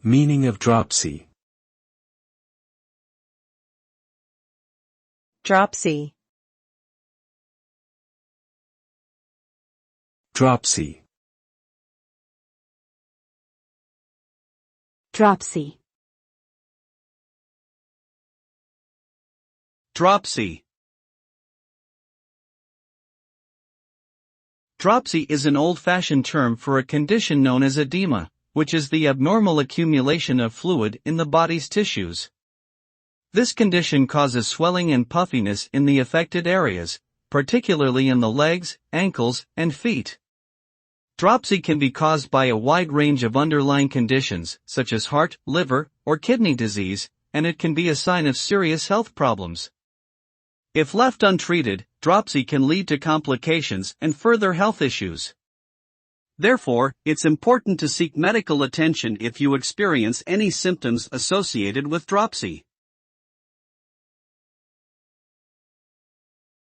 Meaning of dropsy. Dropsy. Dropsy. Dropsy. Dropsy. Dropsy is an old-fashioned term for a condition known as edema, which is the abnormal accumulation of fluid in the body's tissues. This condition causes swelling and puffiness in the affected areas, particularly in the legs, ankles, and feet. Dropsy can be caused by a wide range of underlying conditions, such as heart, liver, or kidney disease, and it can be a sign of serious health problems. If left untreated, dropsy can lead to complications and further health issues. Therefore, it's important to seek medical attention if you experience any symptoms associated with dropsy.